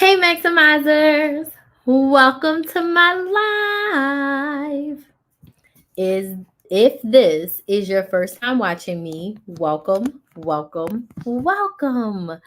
Hey, Maximizers! Welcome to my live. Is if this is your first time watching me, welcome, welcome, welcome.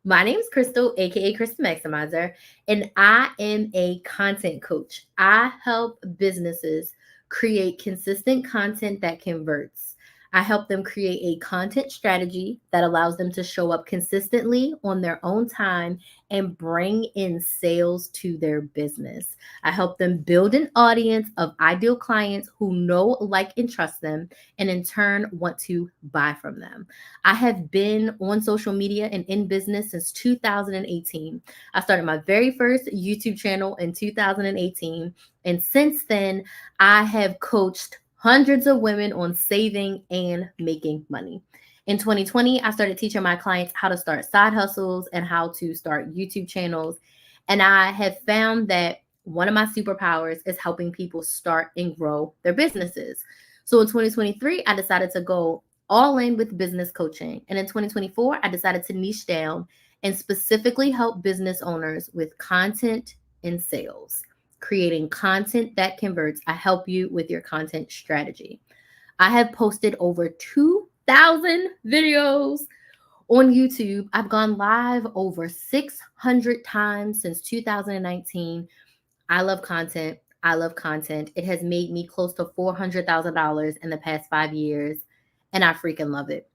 My name is Crystal, aka Crystal Maximizer, and I am a content coach. I help businesses create consistent content that converts. I help them create a content strategy that allows them to show up consistently on their own time and bring in sales to their business. I help them build an audience of ideal clients who know, like, and trust them, and in turn want to buy from them. I have been on social media and in business since 2018. I started my very first YouTube channel in 2018. And since then, I have coached hundreds of women on saving and making money. In 2020, I started teaching my clients how to start side hustles and how to start YouTube channels. And I have found that one of my superpowers is helping people start and grow their businesses. So in 2023, I decided to go all in with business coaching. And in 2024, I decided to niche down and specifically help business owners with content and sales, creating content that converts. I help you with your content strategy. I have posted over 2,000 videos on YouTube. I've gone live over 600 times since 2019. I love content. I love content. It has made me close to $400,000 in the past 5 years, and I freaking love it.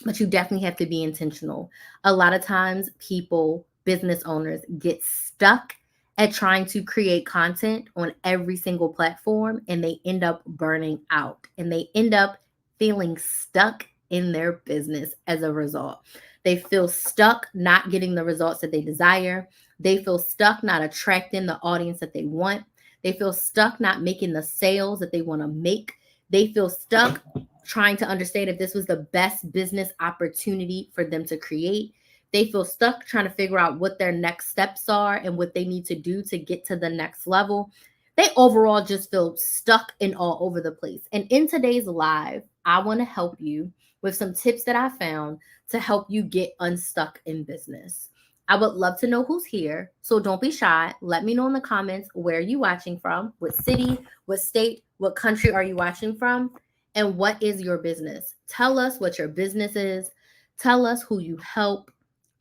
But you definitely have to be intentional. A lot of times, people, business owners, get stuck at trying to create content on every single platform, and they end up burning out and they end up feeling stuck in their business as a result. They feel stuck not getting the results that they desire. They feel stuck not attracting the audience that they want. They feel stuck not making the sales that they want to make. They feel stuck trying to understand if this was the best business opportunity for them to create. They feel stuck trying to figure out what their next steps are and what they need to do to get to the next level. They overall just feel stuck and all over the place. And in today's live, I want to help you with some tips that I found to help you get unstuck in business. I would love to know who's here. So don't be shy. Let me know in the comments where you watching from, what city, what state, what country are you watching from, and what is your business. Tell us what your business is. Tell us who you help.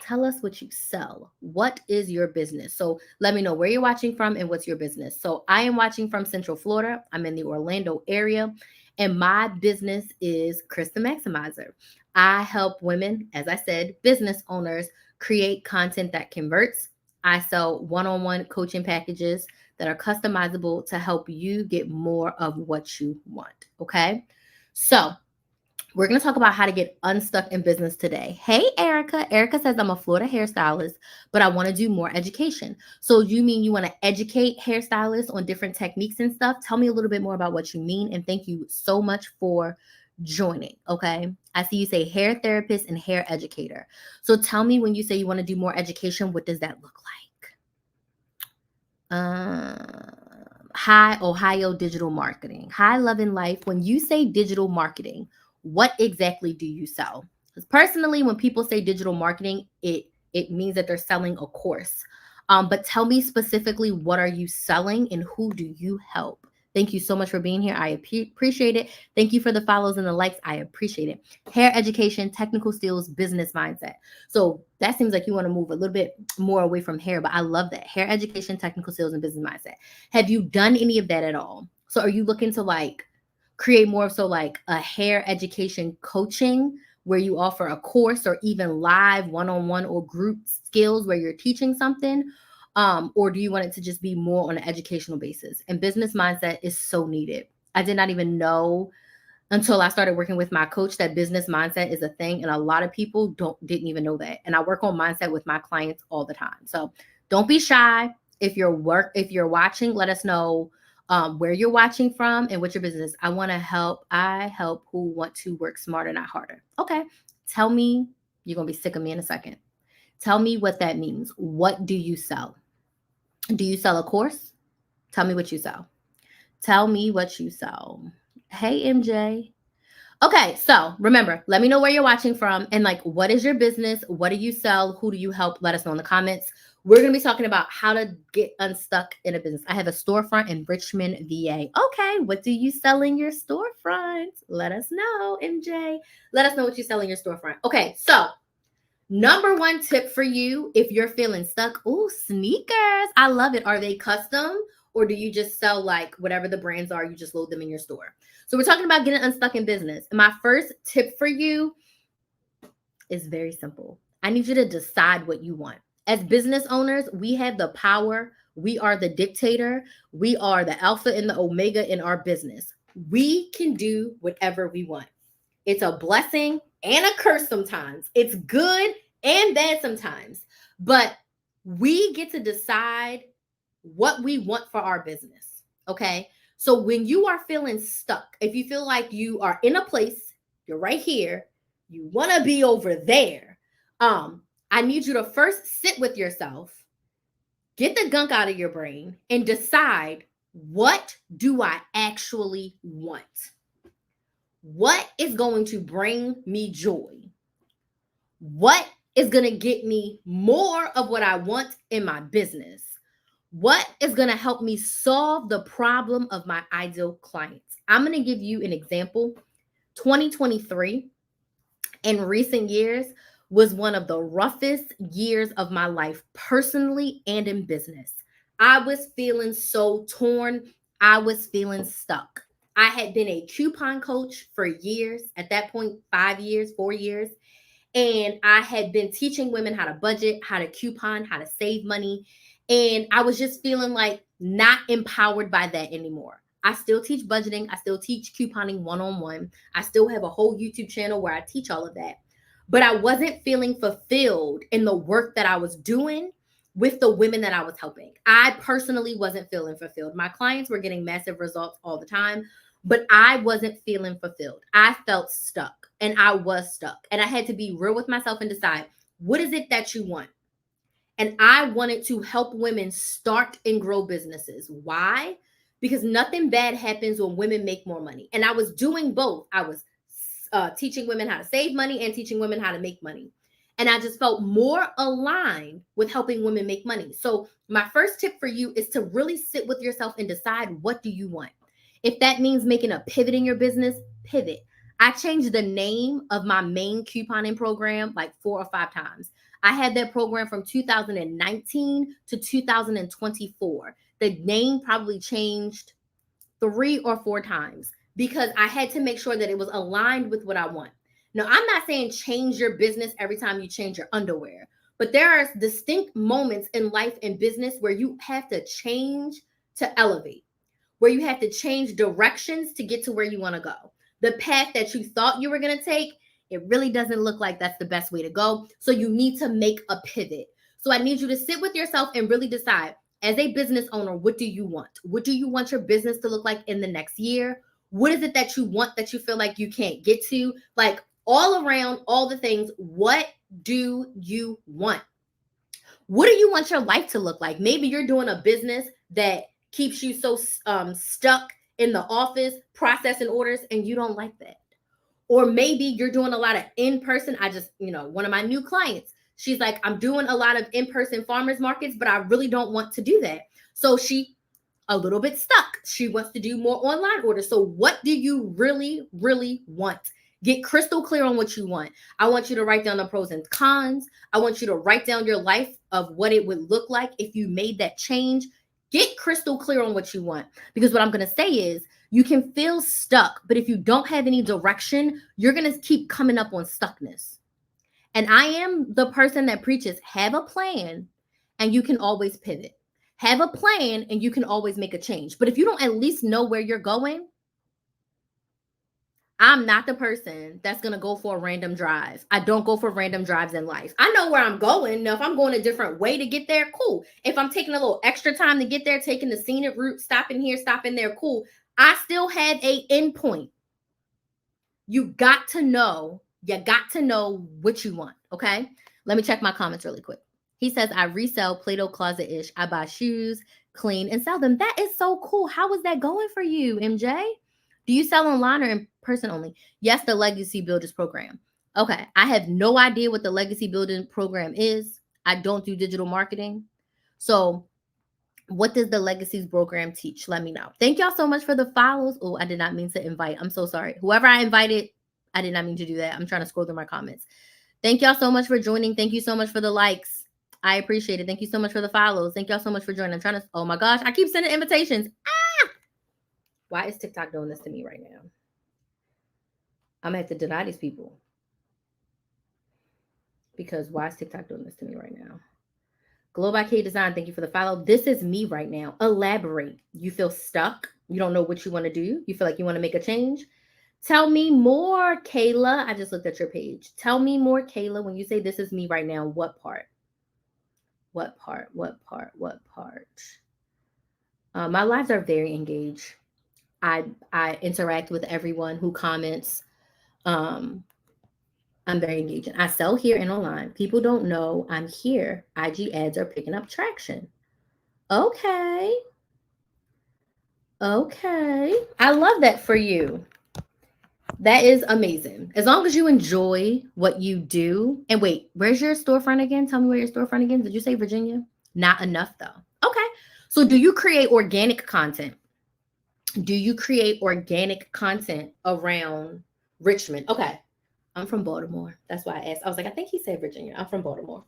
Tell us what you sell. What is your business? So let me know where you're watching from and what's your business. So I am watching from Central Florida. I'm in the Orlando area, and my business is Krista Maximizer. I help women, as I said, business owners create content that converts. I sell one-on-one coaching packages that are customizable to help you get more of what you want. Okay. So we're going to talk about how to get unstuck in business today. Hey, Erica. Erica says, I'm a Florida hairstylist, but I want to do more education. So you mean you want to educate hairstylists on different techniques and stuff? Tell me a little bit more about what you mean. And thank you so much for joining. Okay. I see you say hair therapist and hair educator. So tell me, when you say you want to do more education, what does that look like? Hi, Ohio Digital Marketing. Hi, Love and Life. When you say digital marketing, what exactly do you sell? Because personally, when people say digital marketing, it means that they're selling a course. But tell me specifically, what are you selling and who do you help? Thank you so much for being here. I appreciate it. Thank you for the follows and the likes. I appreciate it. Hair education, technical skills, business mindset. So that seems like you want to move a little bit more away from hair, but I love that. Hair education, technical skills, and business mindset. Have you done any of that at all? So are you looking to like create more so like a hair education coaching where you offer a course or even live one-on-one or group skills where you're teaching something? Or do you want it to just be more on an educational basis? And business mindset is so needed. I did not even know until I started working with my coach that business mindset is a thing. And a lot of people didn't even know that. And I work on mindset with my clients all the time. So don't be shy. If you're watching, let us know where you're watching from and what your business is. I help who want to work smarter, not harder. Okay. Tell me, you're going to be sick of me in a second. Tell me what that means. What do you sell? Do you sell a course? Tell me what you sell. Tell me what you sell. Hey, MJ. Okay, so remember, let me know where you're watching from and like what is your business? What do you sell? Who do you help? Let us know in the comments. We're going to be talking about how to get unstuck in a business. I have a storefront in Richmond, VA. Okay, what do you sell in your storefront? Let us know, MJ. Let us know what you sell in your storefront. Okay, so number one tip for you if you're feeling stuck. Oh, sneakers. I love it. Are they custom or do you just sell like whatever the brands are? You just load them in your store. So we're talking about getting unstuck in business. And my first tip for you is very simple. I need you to decide what you want. As business owners, we have the power. We are the dictator. We are the alpha and the omega in our business. We can do whatever we want. It's a blessing and a curse sometimes. It's good and bad sometimes. But we get to decide what we want for our business. Okay. So when you are feeling stuck, if you feel like you are in a place, you're right here, you want to be over there. I need you to first sit with yourself, get the gunk out of your brain, and decide, what do I actually want? What is going to bring me joy? What is going to get me more of what I want in my business? What is going to help me solve the problem of my ideal clients? I'm going to give you an example. 2023 in recent years was one of the roughest years of my life, personally and in business. I was feeling so torn. I was feeling stuck. I had been a coupon coach for years, at that point, 5 years, 4 years. And I had been teaching women how to budget, how to coupon, how to save money. And I was just feeling like not empowered by that anymore. I still teach budgeting. I still teach couponing one-on-one. I still have a whole YouTube channel where I teach all of that. But I wasn't feeling fulfilled in the work that I was doing with the women that I was helping. I personally wasn't feeling fulfilled. My clients were getting massive results all the time, but I wasn't feeling fulfilled. I felt stuck, and I was stuck. And I had to be real with myself and decide, what is it that you want? And I wanted to help women start and grow businesses. Why? Because nothing bad happens when women make more money. And I was doing both. I was teaching women how to save money and teaching women how to make money. And I just felt more aligned with helping women make money. So my first tip for you is to really sit with yourself and decide, what do you want? If that means making a pivot in your business, pivot. I changed the name of my main couponing program like 4 or 5 times. I had that program from 2019 to 2024. The name probably changed 3 or 4 times because I had to make sure that it was aligned with what I want. Now, I'm not saying change your business every time you change your underwear, but there are distinct moments in life and business where you have to change to elevate, where you have to change directions to get to where you want to go. The path that you thought you were going to take, it really doesn't look like that's the best way to go. So you need to make a pivot. So I need you to sit with yourself and really decide, as a business owner, what do you want? What do you want your business to look like in the next year? What is it that you want that you feel like you can't get to? Like all around, all the things, what do you want? What do you want your life to look like? Maybe you're doing a business that keeps you so stuck in the office processing orders and you don't like that. Or maybe you're doing a lot of in-person. One of my new clients, she's like, I'm doing a lot of in-person farmers markets, but I really don't want to do that. So she a little bit stuck. She wants to do more online orders. So what do you really, really want? Get crystal clear on what you want. I want you to write down the pros and cons. I want you to write down your life of what it would look like if you made that change. Get crystal clear on what you want. Because what I'm going to say is, you can feel stuck, but if you don't have any direction, you're going to keep coming up on stuckness. And I am the person that preaches, have a plan and you can always pivot. Have a plan and you can always make a change. But if you don't at least know where you're going, I'm not the person that's going to go for a random drive. I don't go for random drives in life. I know where I'm going. Now, if I'm going a different way to get there, cool. If I'm taking a little extra time to get there, taking the scenic route, stopping here, stopping there, cool. I still have a endpoint. You got to know what you want, okay? Let me check my comments really quick. He says, I resell Play-Doh Closet-ish. I buy shoes, clean, and sell them. That is so cool. How is that going for you, MJ? Do you sell online or in person only? Yes, the Legacy Builders program. Okay, I have no idea what the Legacy Building program is. I don't do digital marketing. So what does the Legacies program teach? Let me know. Thank y'all so much for the follows. Oh, I did not mean to invite. I'm so sorry. Whoever I invited, I did not mean to do that. I'm trying to scroll through my comments. Thank y'all so much for joining. Thank you so much for the likes. I appreciate it. Thank you so much for the follows. Thank y'all so much for joining. I'm trying to, oh my gosh, I keep sending invitations. Ah! Why is TikTok doing this to me right now? I'm going to have to deny these people. Because why is TikTok doing this to me right now? Glow by K Design, thank you for the follow. This is me right now. Elaborate. You feel stuck. You don't know what you want to do. You feel like you want to make a change. Tell me more, Kayla. I just looked at your page. Tell me more, Kayla. When you say this is me right now, what part? What part? What part? What part? My lives are very engaged. I interact with everyone who comments. I'm very engaging. I sell here and online. People don't know I'm here. IG ads are picking up traction. Okay. Okay. I love that for you. That is amazing. As long as you enjoy what you do. And wait, where's your storefront again? Tell me where your storefront again. Did you say Virginia? Not enough though. Okay. So do you create organic content? Do you create organic content around Richmond? Okay. I'm from Baltimore. That's why I asked. I was like, I think he said Virginia. I'm from Baltimore.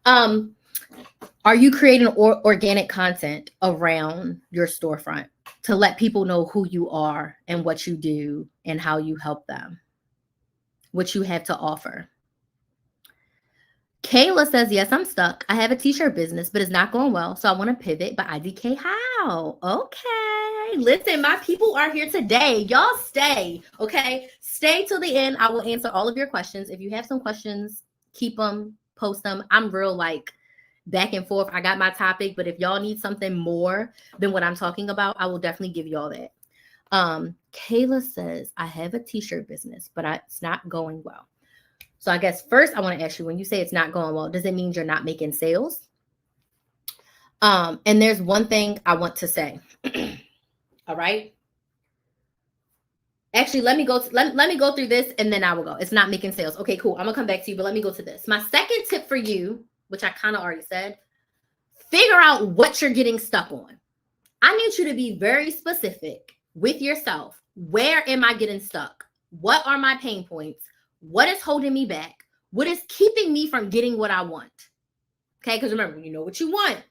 Are you creating organic content around your storefront to let people know who you are and what you do and how you help them, what you have to offer? Kayla says, yes, I'm stuck. I have a t-shirt business, but it's not going well. So I want to pivot, but IDK how? Okay. Listen, my people are here today. Y'all stay, okay? Stay till the end. I will answer all of your questions. If you have some questions, keep them, post them. I'm real like back and forth. I got my topic, but if y'all need something more than what I'm talking about, I will definitely give y'all that. Kayla says, I have a t-shirt business, but it's not going well. So I guess first I want to ask you, when you say it's not going well, does it mean you're not making sales? And there's one thing I want to say. All right. Actually, let me go through this and then I will go. It's not making sales. Okay, cool. I'm gonna come back to you, but let me go to this. My second tip for you, which I kind of already said, figure out what you're getting stuck on. I need you to be very specific with yourself. Where am I getting stuck? What are my pain points? What is holding me back? What is keeping me from getting what I want? Okay, because remember, you know what you want.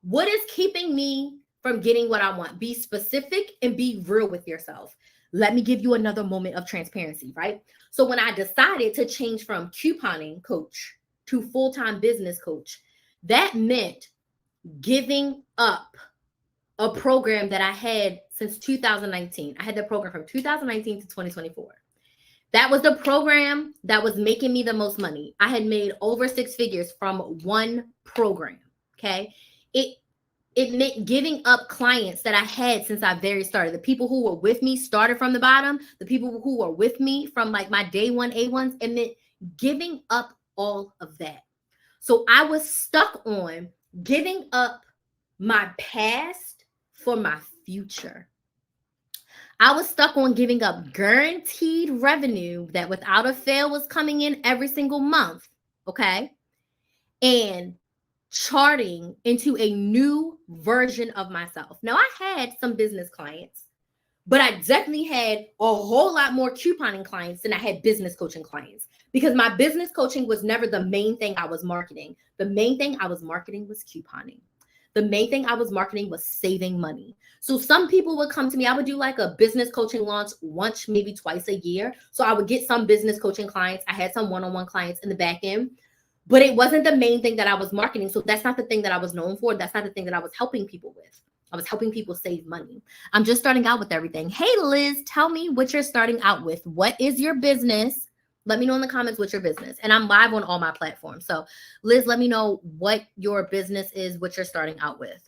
What is keeping me from getting what I want? Be specific and be real with yourself. Let me give you another moment of transparency, right? So when I decided to change from couponing coach to full-time business coach, that meant giving up a program that I had since 2019. I had the program from 2019 to 2024. That was the program that was making me the most money. I had made over 6 figures from one program, okay? It meant giving up clients that I had since I very started. The people who were with me started from the bottom. The people who were with me from like my day one A1s, it meant giving up all of that. So I was stuck on giving up my past for my future. I was stuck on giving up guaranteed revenue that without a fail was coming in every single month, okay? And charting into a new version of myself. Now, I had some business clients, but I definitely had a whole lot more couponing clients than I had business coaching clients because my business coaching was never the main thing I was marketing. The main thing I was marketing was couponing. The main thing I was marketing was saving money. So some people would come to me. I would do like a business coaching launch once, maybe twice a year. So I would get some business coaching clients. I had some one-on-one clients in the back end, but it wasn't the main thing that I was marketing. So that's not the thing that I was known for. That's not the thing that I was helping people with. I was helping people save money. I'm just starting out with everything. Hey, Liz, tell me what you're starting out with. What is your business? Let me know in the comments what's your business. And I'm live on all my platforms. So Liz, let me know what your business is, what you're starting out with.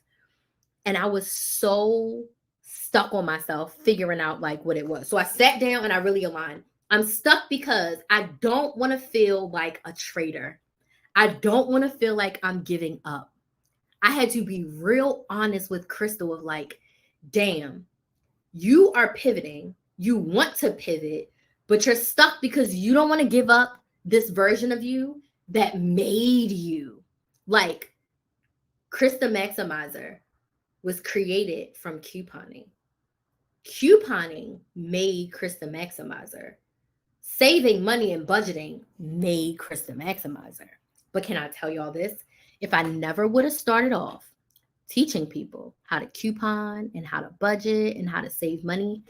And I was so stuck on myself figuring out like what it was. So I sat down and I really aligned. I'm stuck because I don't want to feel like a traitor. I don't want to feel like I'm giving up. I had to be real honest with Crystal of like, damn, you are pivoting. You want to pivot, but you're stuck because you don't want to give up this version of you that made you. Like, Krista Maximizer was created from couponing. Couponing made Krista Maximizer. Saving money and budgeting made Krista Maximizer. But can I tell y'all this? If I never would have started off teaching people how to coupon and how to budget and how to save money,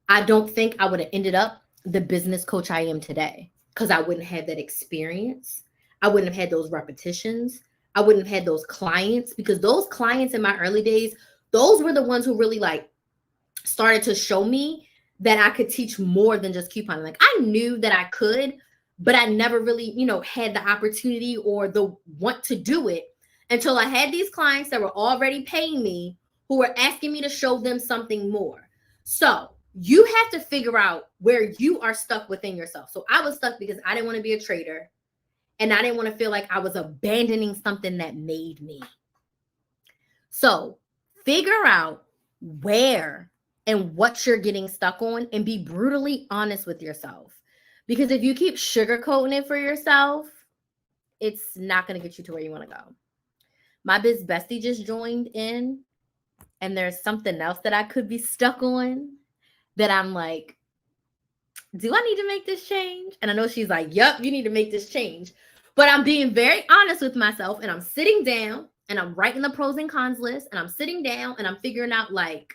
I don't think I would have ended up the business coach I am today, because I wouldn't have that experience. I wouldn't have had those repetitions. I wouldn't have had those clients, because those clients in my early days, those were the ones who really like started to show me that I could teach more than just couponing. Like I knew that I could, but I never really, had the opportunity or the want to do it until I had these clients that were already paying me, who were asking me to show them something more. So you have to figure out where you are stuck within yourself. So I was stuck because I didn't want to be a trader, and I didn't want to feel like I was abandoning something that made me. So figure out where and what you're getting stuck on, and be brutally honest with yourself. Because if you keep sugarcoating it for yourself, it's not going to get you to where you want to go. My biz bestie just joined in, and there's something else that I could be stuck on that I'm like, do I need to make this change? And I know she's like, yep, you need to make this change. But I'm being very honest with myself, and I'm sitting down and I'm writing the pros and cons list, and I'm sitting down and I'm figuring out, like,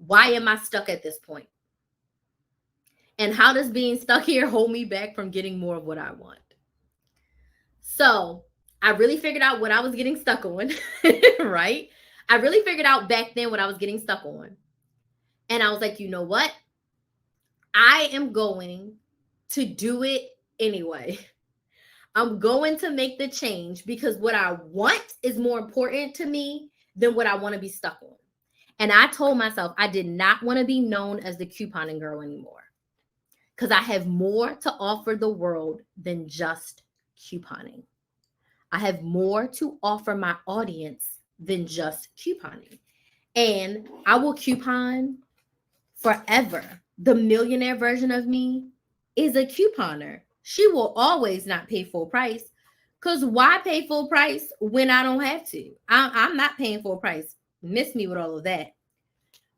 why am I stuck at this point? And how does being stuck here hold me back from getting more of what I want? So I really figured out what I was getting stuck on, right? I really figured out back then what I was getting stuck on. And I was like, you know what? I am going to do it anyway. I'm going to make the change, because what I want is more important to me than what I want to be stuck on. And I told myself I did not want to be known as the couponing girl anymore, because I have more to offer the world than just couponing. I have more to offer my audience than just couponing. And I will coupon forever. The millionaire version of me is a couponer. She will always not pay full price, because why pay full price when I don't have to? I'm not paying full price. Miss me with all of that.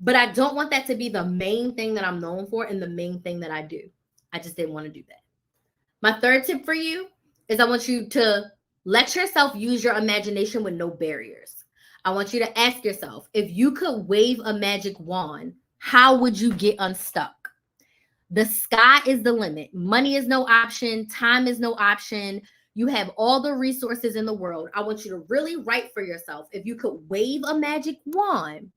But I don't want that to be the main thing that I'm known for and the main thing that I do. I just didn't want to do that. My third tip for you is I want you to let yourself use your imagination with no barriers. I want you to ask yourself, if you could wave a magic wand, how would you get unstuck? The sky is the limit. Money is no option. Time is no option. You have all the resources in the world. I want you to really write for yourself. If you could wave a magic wand,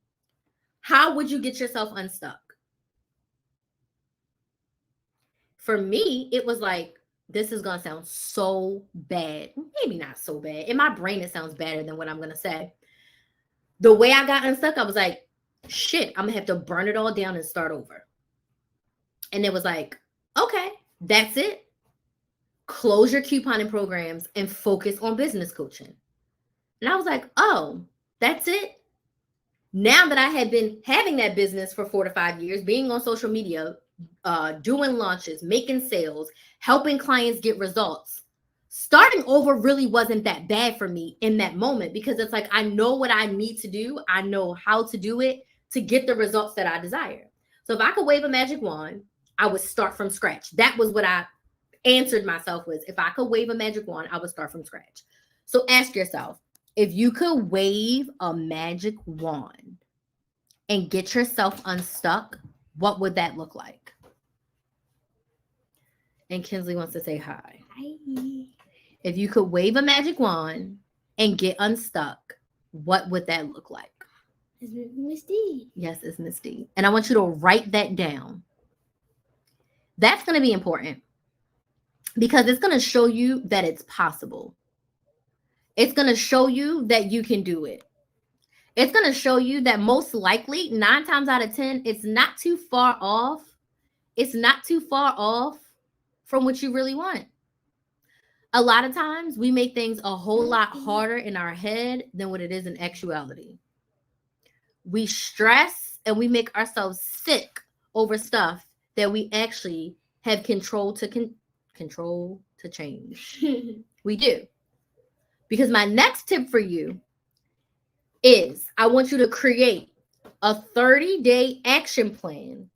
how would you get yourself unstuck? For me, it was like, this is going to sound so bad. Maybe not so bad. In my brain, it sounds better than what I'm going to say. The way I got unstuck, I was like, shit, I'm going to have to burn it all down and start over. And it was like, okay, that's it. Close your couponing programs and focus on business coaching. And I was like, oh, that's it. Now that I had been having that business for 4 to 5 years, being on social media, doing launches, making sales, helping clients get results, starting over really wasn't that bad for me in that moment, because it's like, I know what I need to do. I know how to do it to get the results that I desire. So if I could wave a magic wand, I would start from scratch. That was what I answered myself was, if I could wave a magic wand, I would start from scratch. So ask yourself, if you could wave a magic wand and get yourself unstuck, what would that look like? And Kinsley wants to say hi. Hi. If you could wave a magic wand and get unstuck, what would that look like? It's Miss D. Yes, it's Miss D. And I want you to write that down. That's going to be important, because it's going to show you that it's possible. It's going to show you that you can do it. It's going to show you that most likely 9 times out of 10, it's not too far off. It's not too far off from what you really want. A lot of times we make things a whole lot harder in our head than what it is in actuality. We stress and we make ourselves sick over stuff that we actually have control to change. We do. Because my next tip for you is I want you to create a 30-day action plan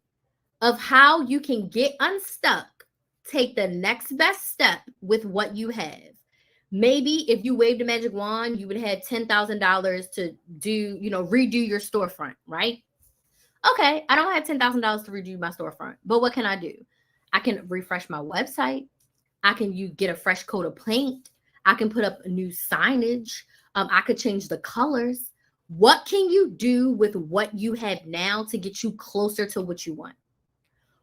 of how you can get unstuck, take the next best step with what you have. Maybe if you waved a magic wand, you would have $10,000 to do, redo your storefront, right? Okay, I don't have $10,000 to redo my storefront, but what can I do? I can refresh my website. I can get a fresh coat of paint. I can put up a new signage. I could change the colors. What can you do with what you have now to get you closer to what you want?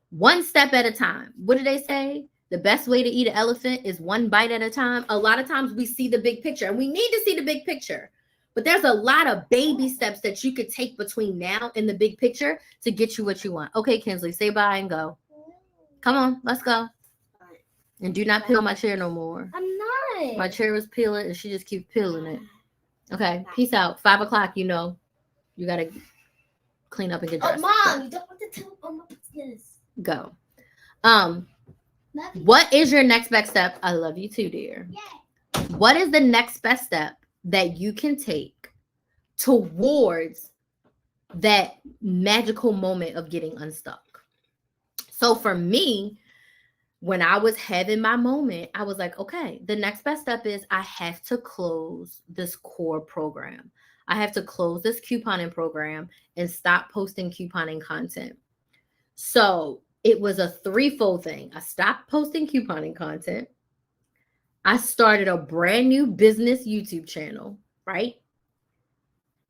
One step at a time. What do they say? The best way to eat an elephant is one bite at a time. A lot of times we see the big picture, and we need to see the big picture. But there's a lot of baby steps that you could take between now and the big picture to get you what you want. Okay, Kinsley, say bye and go. Come on, let's go. And do not peel my chair no more. I'm not. My chair was peeling, and she just keeps peeling it. Okay, peace out. 5 o'clock, you got to clean up and get dressed. Mom, you don't want to tell all my business. Go. What is your next best step? I love you too, dear. Yeah. What is the next best step that you can take towards that magical moment of getting unstuck? So for me, when I was having my moment, I was like, okay, the next best step is I have to close this core program. I have to close this couponing program and stop posting couponing content. So it was a threefold thing. I stopped posting couponing content. I started a brand new business YouTube channel, right?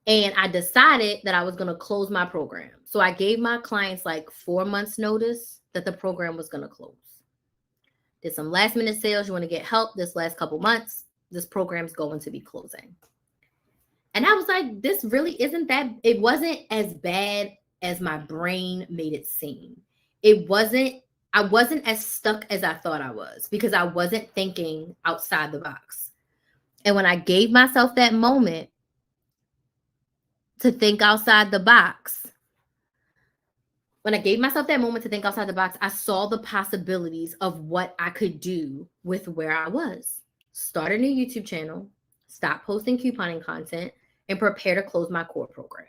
And I decided that I was going to close my program. So I gave my clients like 4 months notice that the program was going to close. Did some last minute sales. You want to get help this last couple months. This program's going to be closing. And I was like, this really isn't that, it wasn't as bad as my brain made it seem. I wasn't as stuck as I thought I was because I wasn't thinking outside the box. And when I gave myself that moment to think outside the box, I saw the possibilities of what I could do with where I was. Start a new YouTube channel, stop posting couponing content, and prepare to close my core program.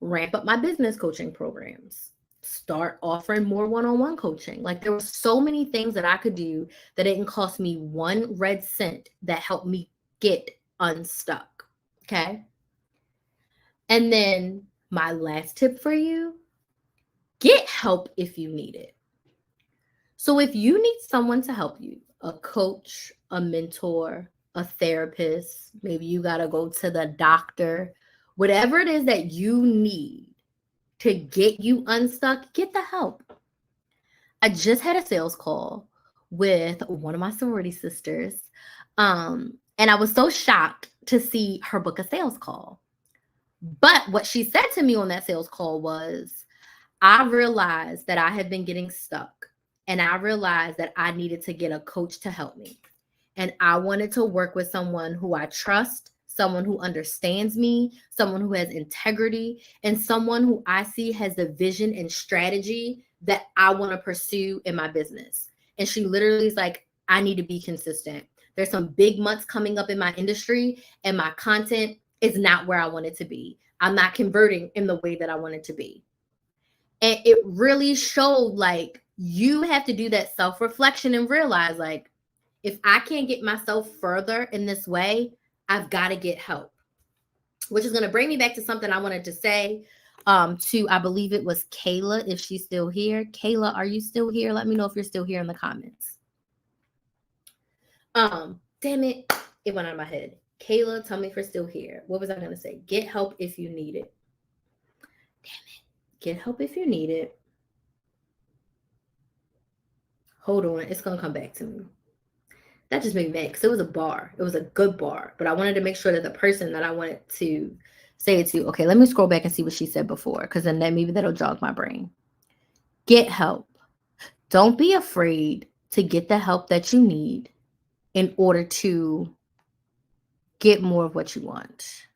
Ramp up my business coaching programs. Start offering more one-on-one coaching. Like there were so many things that I could do that didn't cost me 1 red cent that helped me get unstuck. Okay. And then my last tip for you, get help if you need it. So if you need someone to help you, a coach, a mentor, a therapist, maybe you got to go to the doctor, whatever it is that you need to get you unstuck, get the help. I just had a sales call with one of my sorority sisters. And I was so shocked to see her book a sales call. But what she said to me on that sales call was, I realized that I had been getting stuck, and I realized that I needed to get a coach to help me. And I wanted to work with someone who I trust, someone who understands me, someone who has integrity, and someone who I see has the vision and strategy that I want to pursue in my business. And she literally is like, I need to be consistent. There's some big months coming up in my industry, and my content is not where I want it to be. I'm not converting in the way that I want it to be. And it really showed like you have to do that self-reflection and realize like, if I can't get myself further in this way, I've got to get help. Which is going to bring me back to something I wanted to say to, I believe it was Kayla, if she's still here. Kayla, are you still here? Let me know if you're still here in the comments. Damn it. It went out of my head. Kayla, tell me if you're still here. What was I going to say? Get help if you need it. Damn it. Get help if you need it. Hold on. It's going to come back to me. That just made me mad because it was a bar. It was a good bar. But I wanted to make sure that the person that I wanted to say it to. Okay, let me scroll back and see what she said before, because then maybe that'll jog my brain. Get help. Don't be afraid to get the help that you need in order to get more of what you want.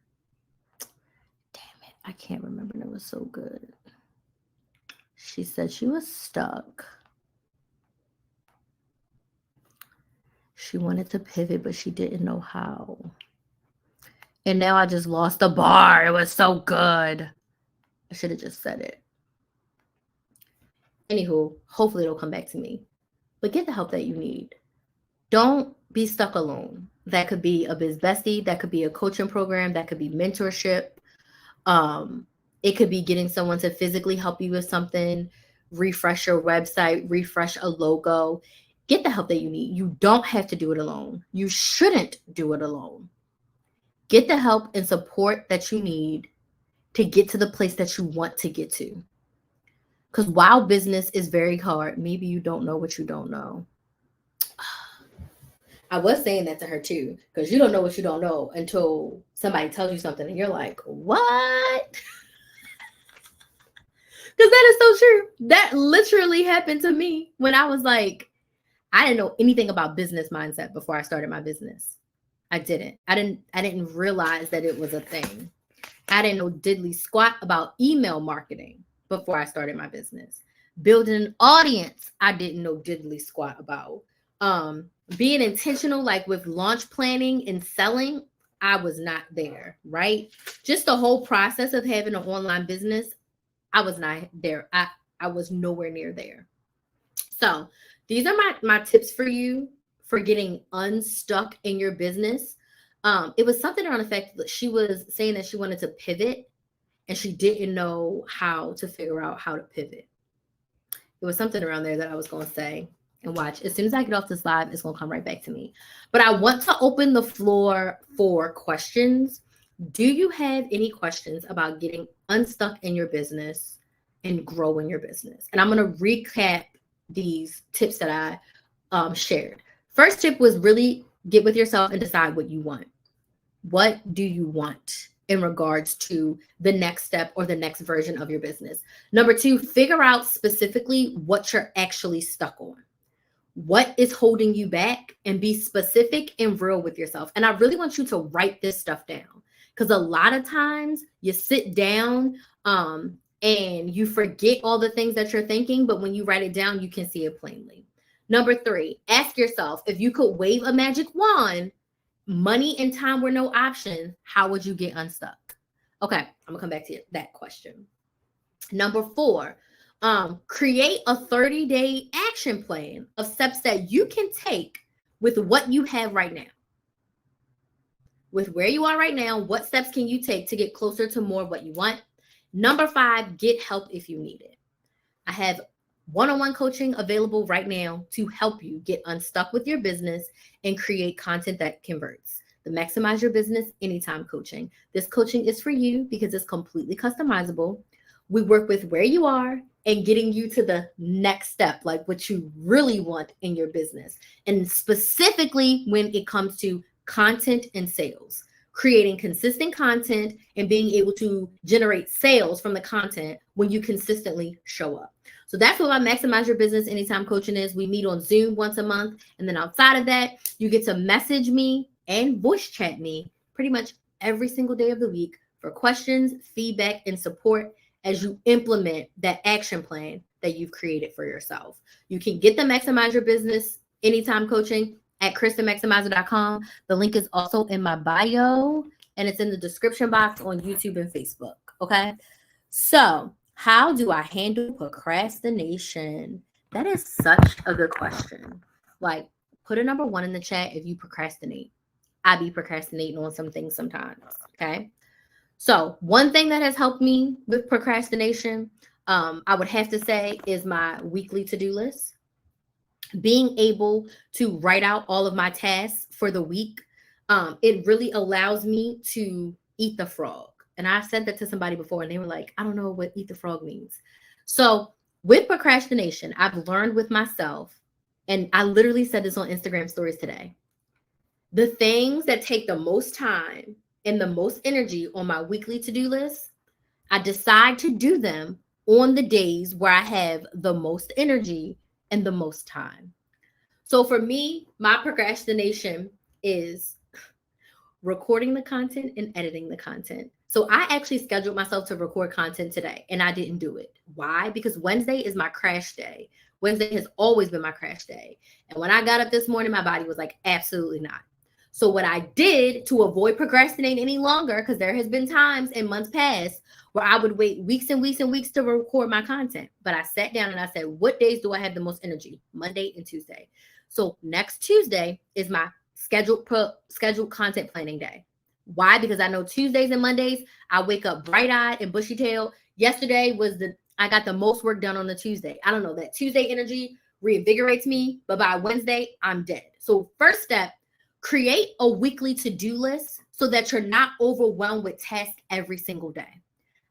Damn it. I can't remember. It was so good. She said she was stuck. She wanted to pivot, but she didn't know how. And now I just lost the bar. It was so good. I should have just said it. Anywho, hopefully it'll come back to me. But get the help that you need. Don't be stuck alone. That could be a biz bestie, that could be a coaching program, that could be mentorship. Um, it could be getting someone to physically help you with something, refresh your website, refresh a logo. Get the help that you need. You don't have to do it alone. You shouldn't do it alone. Get the help and support that you need to get to the place that you want to get to. Because while business is very hard, maybe you don't know what you don't know. I was saying that to her too, because you don't know what you don't know until somebody tells you something and you're like, what? Because that is so true. That literally happened to me when I was like, I didn't know anything about business mindset before I started my business. I didn't realize that it was a thing. I didn't know diddly squat about email marketing before I started my business. Building an audience, I didn't know diddly squat about. Being intentional, like with launch planning and selling, I was not there, right? Just the whole process of having an online business, I was not there. I was nowhere near there. So these are my tips for you for getting unstuck in your business. It was something on the fact that she was saying that she wanted to pivot and she didn't know how to figure out how to pivot. It was something around there that I was going to say. And watch, as soon as I get off this live, it's going to come right back to me. But I want to open the floor for questions. Do you have any questions about getting unstuck in your business and growing your business? And I'm going to recap these tips that I shared. First tip was really get with yourself and decide what you want. What do you want in regards to the next step or the next version of your business? Number two, figure out specifically what you're actually stuck on. What is holding you back, and be specific and real with yourself. And I really want you to write this stuff down, because a lot of times you sit down and you forget all the things that you're thinking, but when you write it down, you can see it plainly. Number three, ask yourself, if you could wave a magic wand, money and time were no option, how would you get unstuck? Okay, I'm gonna come back to that question. Number four, create a 30-day action plan of steps that you can take with what you have right now. With where you are right now, what steps can you take to get closer to more of what you want? Number five, get help if you need it. I have one-on-one coaching available right now to help you get unstuck with your business and create content that converts. The Maximize Your Business Anytime coaching. This coaching is for you because it's completely customizable. We work with where you are and getting you to the next step, like what you really want in your business. And specifically when it comes to content and sales, creating consistent content and being able to generate sales from the content when you consistently show up. So that's what my Maximize Your Business Anytime coaching is. We meet on Zoom once a month. And then outside of that, you get to message me and voice chat me pretty much every single day of the week for questions, feedback, and support as you implement that action plan that you've created for yourself. You can get the Maximize Your Business Anytime coaching at KristenMaximizer.com. The link is also in my bio, and it's in the description box on YouTube and Facebook. Okay. So how do I handle procrastination? That is such a good question. Like, put a number 1 in the chat if you procrastinate. I be procrastinating on some things sometimes. Okay. So one thing that has helped me with procrastination, I would have to say, is my weekly to-do list. Being able to write out all of my tasks for the week, it really allows me to eat the frog. And I said that to somebody before, and they were like, I don't know what eat the frog means. So with procrastination, I've learned with myself, and I literally said this on Instagram stories today, the things that take the most time and the most energy on my weekly to-do list, I decide to do them on the days where I have the most energy and the most time. So for me, my procrastination is recording the content and editing the content. So I actually scheduled myself to record content today, and I didn't do it. Why? Because Wednesday is my crash day, Wednesday has always been my crash day. And when I got up this morning, my body was like, absolutely not. So what I did to avoid procrastinating any longer, because there has been times in months past where I would wait weeks and weeks and weeks to record my content. But I sat down and I said, what days do I have the most energy? Monday and Tuesday. So next Tuesday is my scheduled content planning day. Why? Because I know Tuesdays and Mondays, I wake up bright-eyed and bushy-tailed. Yesterday was I got the most work done on the Tuesday. I don't know, that Tuesday energy reinvigorates me, but by Wednesday, I'm dead. So first step, create a weekly to-do list so that you're not overwhelmed with tasks every single day.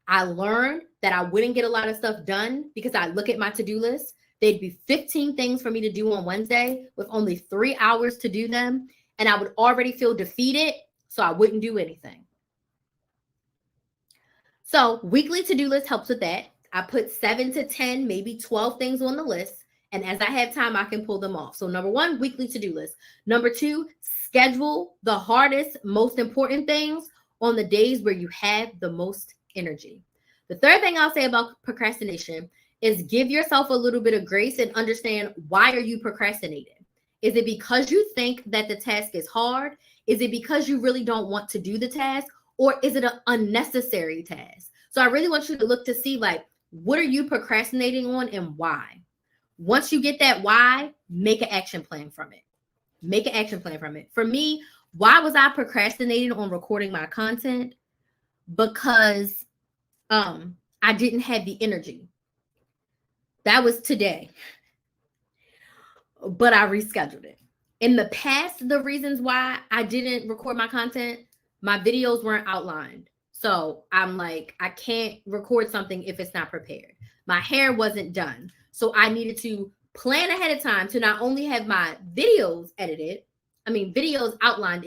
I learned that I wouldn't get a lot of stuff done because I look at my to-do list. There'd be 15 things for me to do on Wednesday with only 3 hours to do them. And I would already feel defeated, so I wouldn't do anything. So weekly to-do list helps with that. I put 7 to 10, maybe 12 things on the list. And as I have time, I can pull them off. So number 1, weekly to-do list. Number 2, schedule the hardest, most important things on the days where you have the most energy. The third thing I'll say about procrastination is give yourself a little bit of grace and understand, why are you procrastinating? Is it because you think that the task is hard? Is it because you really don't want to do the task? Or is it an unnecessary task? So I really want you to look to see, like, what are you procrastinating on and why? Once you get that why, make an action plan from it. Make an action plan from it. For me, why was I procrastinating on recording my content? Because I didn't have the energy. That was today. But I rescheduled it. In the past, the reasons why I didn't record my content, my videos weren't outlined. So I'm like, I can't record something if it's not prepared. My hair wasn't done. So I needed to plan ahead of time to not only have my videos outlined,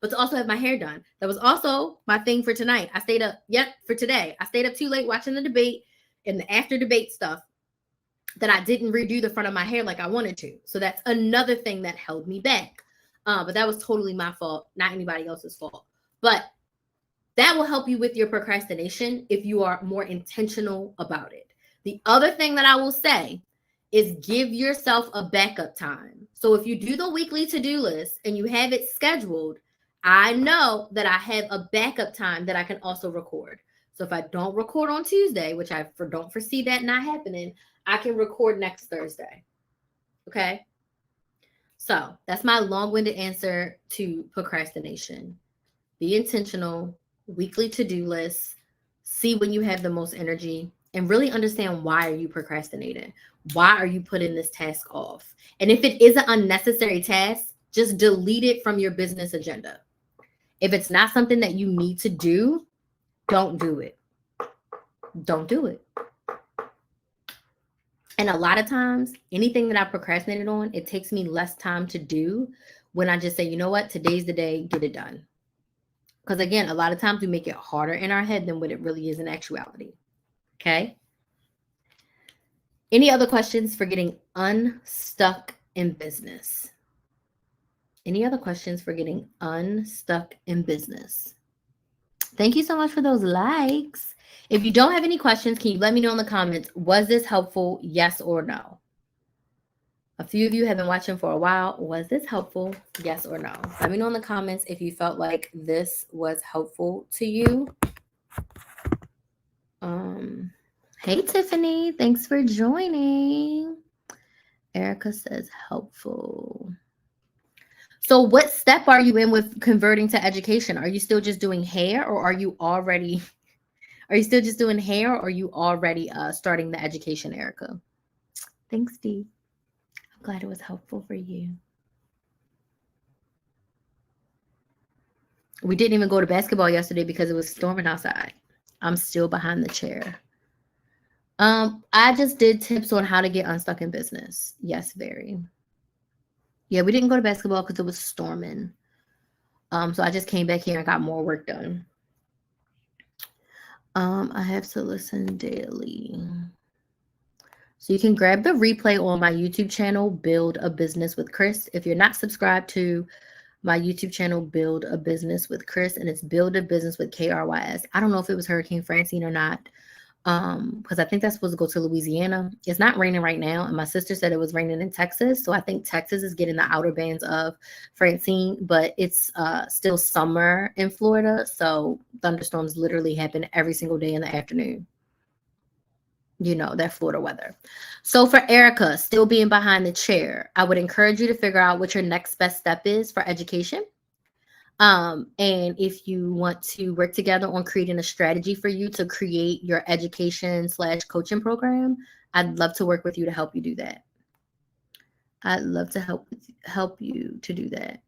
but to also have my hair done. That was also my thing for tonight. I stayed up too late watching the debate and the after debate stuff that I didn't redo the front of my hair like I wanted to. So that's another thing that held me back. But that was totally my fault, not anybody else's fault. But that will help you with your procrastination if you are more intentional about it. The other thing that I will say is give yourself a backup time. So if you do the weekly to-do list and you have it scheduled, I know that I have a backup time that I can also record. So if I don't record on Tuesday, which I don't foresee that not happening, I can record next Thursday. Okay? So that's my long-winded answer to procrastination. Be intentional, weekly to-do lists, see when you have the most energy, and really understand, why are you procrastinating? Why are you putting this task off? And if it is an unnecessary task, just delete it from your business agenda. If it's not something that you need to do, don't do it. Don't do it. And a lot of times, anything that I procrastinated on, it takes me less time to do when I just say, you know what, today's the day, get it done. Because again, a lot of times we make it harder in our head than what it really is in actuality. Okay? Any other questions for getting unstuck in business? Any other questions for getting unstuck in business? Thank you so much for those likes. If you don't have any questions, can you let me know in the comments, was this helpful, yes or no? A few of you have been watching for a while. Was this helpful, yes or no? Let me know in the comments if you felt like this was helpful to you. Hey, Tiffany, thanks for joining. Erica says helpful. So what step are you in with converting to education? Are you still just doing hair, or are you still just doing hair, or are you already starting the education, Erica? Thanks, Steve. I'm glad it was helpful for you. We didn't even go to basketball yesterday because it was storming outside. I'm still behind the chair. I just did tips on how to get unstuck in business. Yes, very. Yeah, we didn't go to basketball because it was storming. So I just came back here and got more work done. I have to listen daily. So you can grab the replay on my YouTube channel, Build a Business with Chris. If you're not subscribed to my YouTube channel, Build a Business with Chris, and it's Build a Business with KRYS. I don't know if it was Hurricane Francine or not, Because I think that's supposed to go to Louisiana. It's not raining right now, and my sister said it was raining in Texas. So I think Texas is getting the outer bands of Francine, but it's still summer in Florida. So thunderstorms literally happen every single day in the afternoon. You know, that Florida weather. So for Erica, still being behind the chair, I would encourage you to figure out what your next best step is for education. And if you want to work together on creating a strategy for you to create your education slash coaching program, I'd love to work with you to help you do that. I'd love to help you to do that.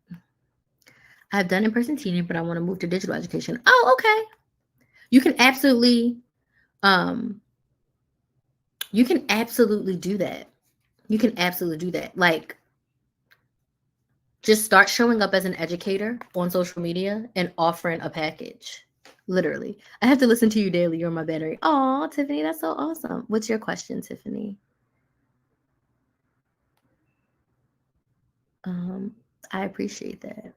I've done in-person teaching, but I want to move to digital education. Oh, okay. You can absolutely, um, you can absolutely do that. You can absolutely do that. Like, just start showing up as an educator on social media and offering a package. Literally. I have to listen to you daily. You're my battery. Oh, Tiffany, that's so awesome. What's your question, Tiffany? Um, I appreciate that.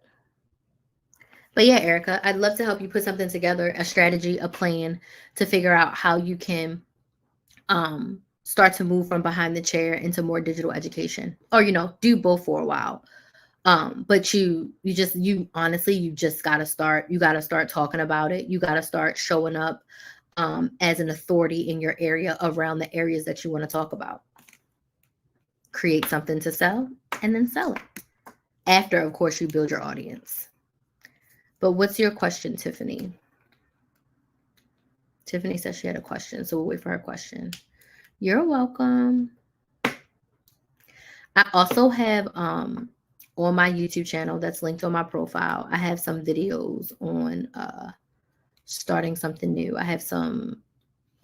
But yeah, Erica, I'd love to help you put something together, a strategy, a plan to figure out how you can start to move from behind the chair into more digital education. Or, do both for a while. But you honestly, you just gotta start talking about it. You gotta start showing up as an authority in your area around the areas that you want to talk about. Create something to sell and then sell it. After, of course, you build your audience. But what's your question, Tiffany? Tiffany says she had a question, so we'll wait for her question. You're welcome. I also have on my YouTube channel that's linked on my profile, I have some videos on starting something new. I have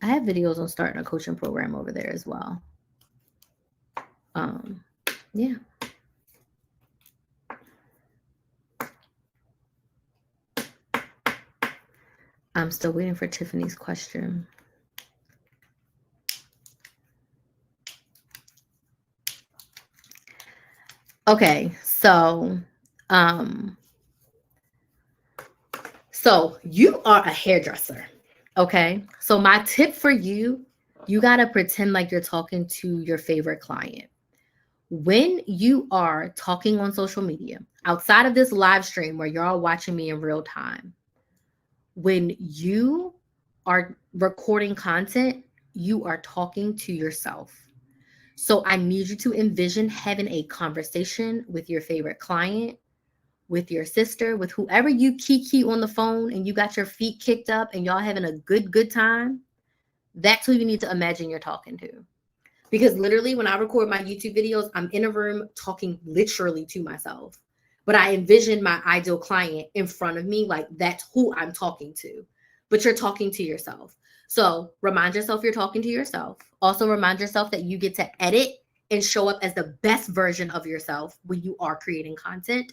videos on starting a coaching program over there as well. Yeah. I'm still waiting for Tiffany's question. Okay, so you are a hairdresser. Okay. So my tip for you, you got to pretend like you're talking to your favorite client. When you are talking on social media, outside of this live stream where you're all watching me in real time, when you are recording content, you are talking to yourself. So I need you to envision having a conversation with your favorite client, with your sister, with whoever you kiki on the phone and you got your feet kicked up and y'all having a good time. That's who you need to imagine you're talking to. Because literally when I record my YouTube videos, I'm in a room talking literally to myself. But I envision my ideal client in front of me, like that's who I'm talking to. But you're talking to yourself. So remind yourself you're talking to yourself. Also remind yourself that you get to edit and show up as the best version of yourself when you are creating content.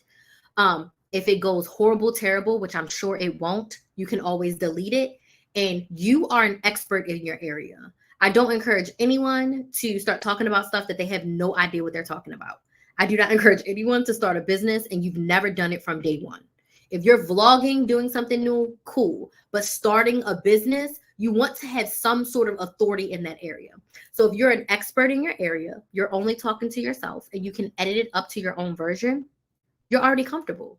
If it goes horrible, terrible, which I'm sure it won't, you can always delete it. And you are an expert in your area. I don't encourage anyone to start talking about stuff that they have no idea what they're talking about. I do not encourage anyone to start a business and you've never done it from day one. If you're vlogging, doing something new, cool. But starting a business, you want to have some sort of authority in that area. So if you're an expert in your area, you're only talking to yourself and you can edit it up to your own version, you're already comfortable.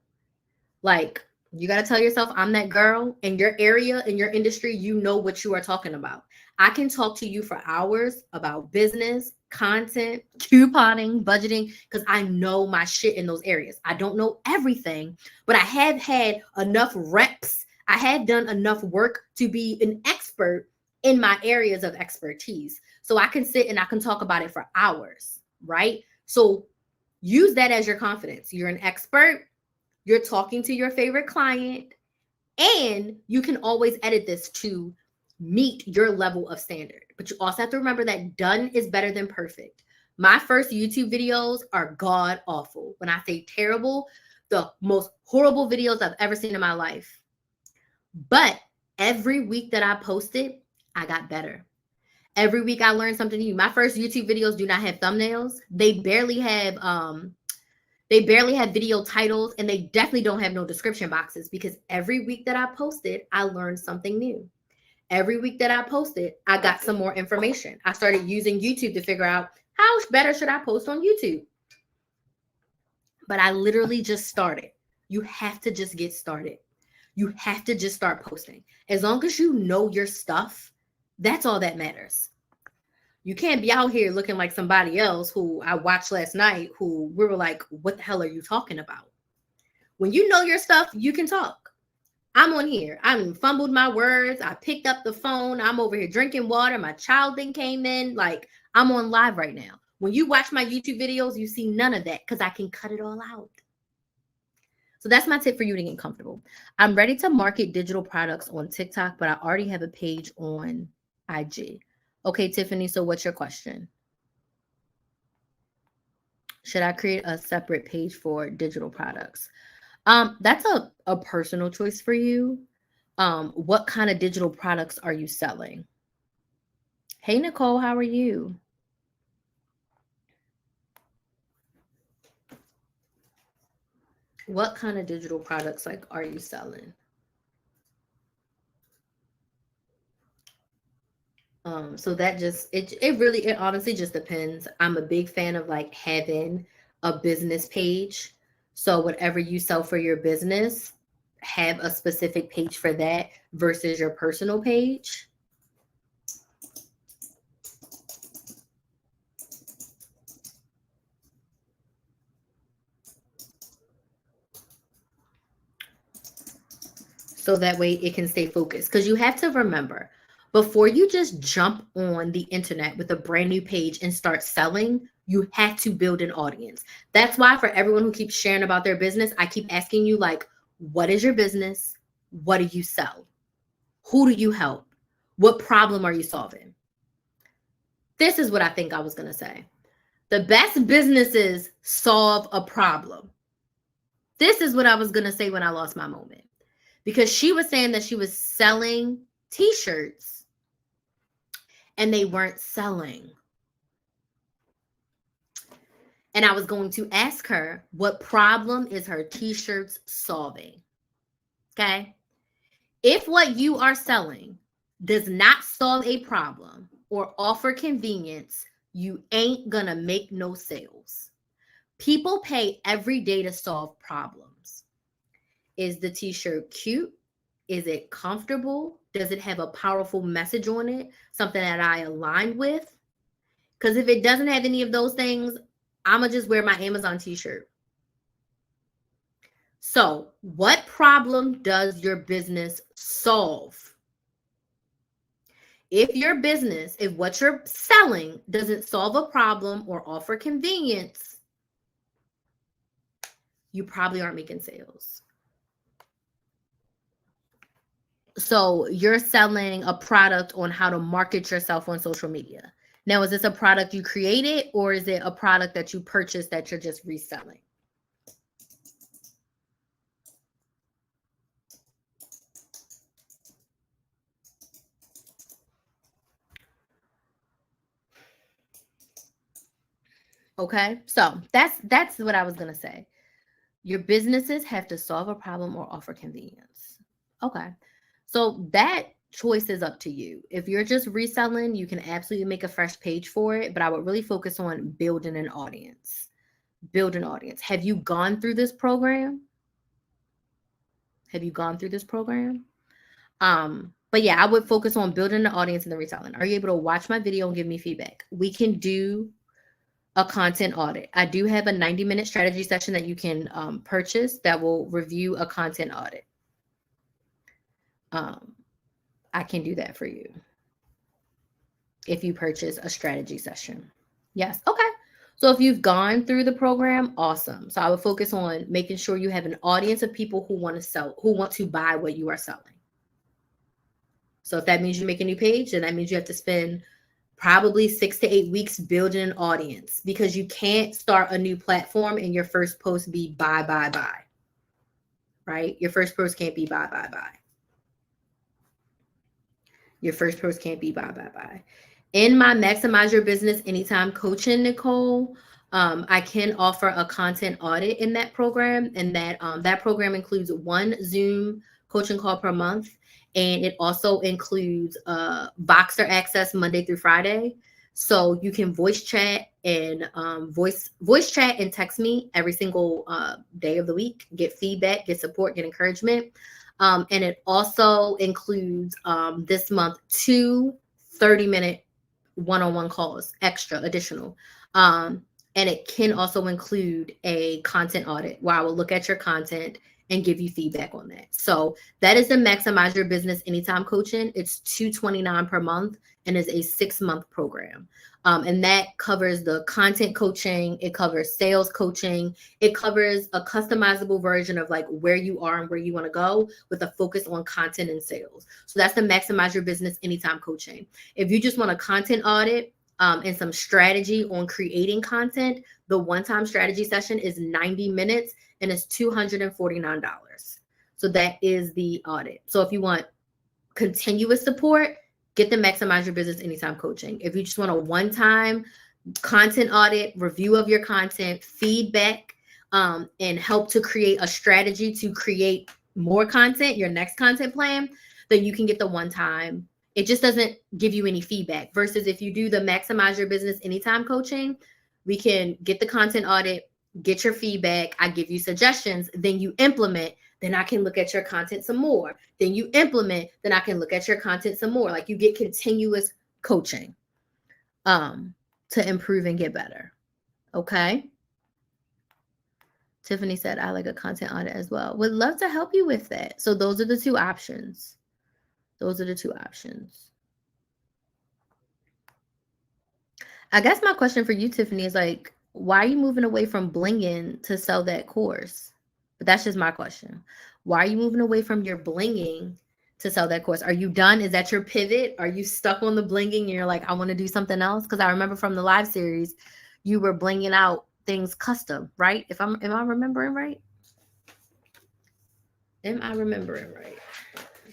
Like, you got to tell yourself, I'm that girl in your area, in your industry, you know what you are talking about. I can talk to you for hours about business, content, couponing, budgeting, because I know my shit in those areas. I don't know everything, but I have had enough reps. I have done enough work to be an expert in my areas of expertise. So I can sit and I can talk about it for hours, right? So use that as your confidence. You're an expert. You're talking to your favorite client, and you can always edit this to meet your level of standard. But you also have to remember that done is better than perfect. My first YouTube videos are god awful. When I say terrible, the most horrible videos I've ever seen in my life. But every week that I posted, I got better. Every week I learned something new. My first YouTube videos do not have thumbnails. They barely have video titles, and they definitely don't have no description boxes because every week that I posted, I learned something new. Every week that I posted, I got some more information. I started using YouTube to figure out how better should I post on YouTube. But I literally just started. You have to just get started. You have to just start posting. As long as you know your stuff, that's all that matters. You can't be out here looking like somebody else who I watched last night who we were like, what the hell are you talking about? When you know your stuff, you can talk. I'm on here. I fumbled my words. I picked up the phone. I'm over here drinking water. My child then came in. Like, I'm on live right now. When you watch my YouTube videos, you see none of that because I can cut it all out. So that's my tip for you to get comfortable. I'm ready to market digital products on TikTok, but I already have a page on IG. Okay, Tiffany, so what's your question? Should I create a separate page for digital products? That's a personal choice for you. What kind of digital products are you selling? Hey, Nicole, how are you? What kind of digital products like are you selling? So that just it honestly just depends. I'm a big fan of like having a business page. So whatever you sell for your business, have a specific page for that versus your personal page. So that way it can stay focused. Because you have to remember, before you just jump on the internet with a brand new page and start selling, you have to build an audience. That's why for everyone who keeps sharing about their business, I keep asking you, like, what is your business? What do you sell? Who do you help? What problem are you solving? This is what I think I was going to say. The best businesses solve a problem. This is what I was going to say when I lost my moment. Because she was saying that she was selling t-shirts and they weren't selling. And I was going to ask her, what problem is her t-shirts solving? Okay. If what you are selling does not solve a problem or offer convenience, you ain't gonna make no sales. People pay every day to solve problems. Is the t-shirt cute? Is it comfortable? Does it have a powerful message on it? Something that I align with? Because if it doesn't have any of those things, I'm going to just wear my Amazon t-shirt. So, what problem does your business solve? If your business, if what you're selling doesn't solve a problem or offer convenience, you probably aren't making sales. So you're selling a product on how to market yourself on social media. Now, is this a product you created or is it a product that you purchased that you're just reselling? Okay, so that's what I was gonna say. Your businesses have to solve a problem or offer convenience. Okay, so that choice is up to you. If you're just reselling, you can absolutely make a fresh page for it, but I would really focus on building an audience. Build an audience. Have you gone through this program? Have you gone through this program? But yeah, I would focus on building the audience and the reselling. Are you able to watch my video and give me feedback? We can do a content audit. I do have a 90-minute strategy session that you can purchase that will review a content audit. I can do that for you if you purchase a strategy session. Yes. Okay. So if you've gone through the program, awesome. So I would focus on making sure you have an audience of people who want to sell, who want to buy what you are selling. So if that means you make a new page, then that means you have to spend probably 6 to 8 weeks building an audience, because you can't start a new platform and your first post be buy, right? Your first post can't be buy. Your first post can't be buy. In my Maximize Your Business Anytime coaching, Nicole, I can offer a content audit in that program, and that program includes one Zoom coaching call per month, And it also includes Voxer access Monday through Friday. So you can voice chat and voice chat and text me every single day of the week, get feedback, get support, get encouragement. And it also includes this month 2 30-minute one-on-one calls, extra, additional. And it can also include a content audit where I will look at your content and give you feedback on that. So that is the Maximize Your Business Anytime coaching. It's $229 per month and is a 6-month program. And that covers the content coaching. It covers sales coaching. It covers a customizable version of like where you are and where you want to go with a focus on content and sales. So that's the Maximize Your Business Anytime coaching. If you just want a content audit and some strategy on creating content, the one-time strategy session is 90 minutes and it's $249. So that is the audit. So if you want continuous support, get the Maximize Your Business Anytime coaching. If you just want a one-time content audit, review of your content, feedback, and help to create a strategy to create more content, your next content plan, then you can get the one-time. It just doesn't give you any feedback. Versus if you do the Maximize Your Business Anytime coaching, we can get the content audit, get your feedback, I give you suggestions, then you implement, then I can look at your content some more. Then you implement, then I can look at your content some more. Like you get continuous coaching to improve and get better. Okay. Tiffany said, I like a content audit as well. Would love to help you with that. So those are the two options. Those are the two options. I guess my question for you, Tiffany, is like, why are you moving away from blinging to sell that course? But that's just my question. Why are you moving away from your blinging to sell that course? Are you done? Is that your pivot? Are you stuck on the blinging and you're like, I want to do something else? Because I remember from the live series, you were blinging out things custom, right? Am I remembering right? Am I remembering right?